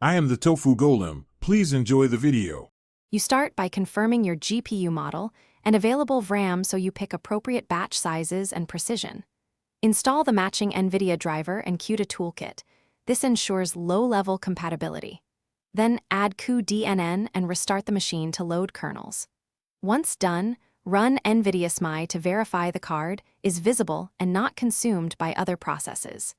I am the Tofu Golem. Please enjoy the video. You start by confirming your GPU model and available RAM so you pick appropriate batch sizes and precision. Install the matching NVIDIA driver and CUDA toolkit. This ensures low-level compatibility. Then add cuDNN and restart the machine to load kernels. Once done, run NVIDIA SMI to verify the card is visible and not consumed by other processes.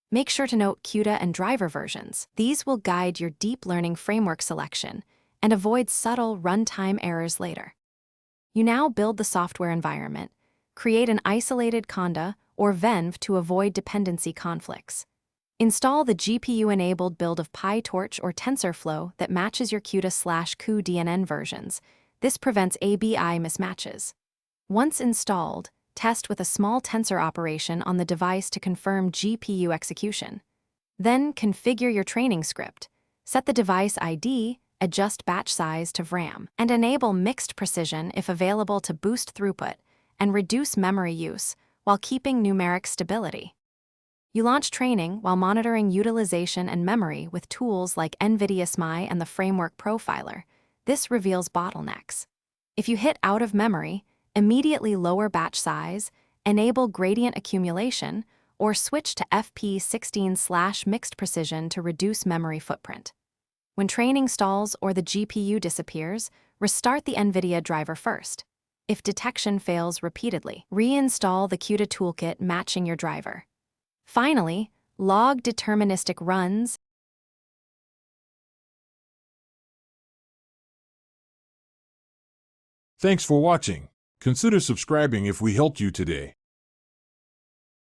Make sure to note CUDA and driver versions. These will guide your deep learning framework selection and avoid subtle runtime errors later. You now build the software environment. Create an isolated conda or venv to avoid dependency conflicts. Install the GPU-enabled build of PyTorch or TensorFlow that matches your CUDA/cuDNN versions. This prevents ABI mismatches. Once installed, test with a small tensor operation on the device to confirm GPU execution. Then configure your training script. Set the device ID, adjust batch size to VRAM, and enable mixed precision if available to boost throughput and reduce memory use while keeping numeric stability. You launch training while monitoring utilization and memory with tools like NVIDIA SMI and the Framework Profiler. This reveals bottlenecks. If you hit out of memory, immediately lower batch size, enable gradient accumulation, or switch to FP16/mixed precision to reduce memory footprint. When training stalls or the GPU disappears, restart the NVIDIA driver first. If detection fails repeatedly, reinstall the CUDA toolkit matching your driver. Finally, log deterministic runs. Thanks for watching. Consider subscribing if we helped you today.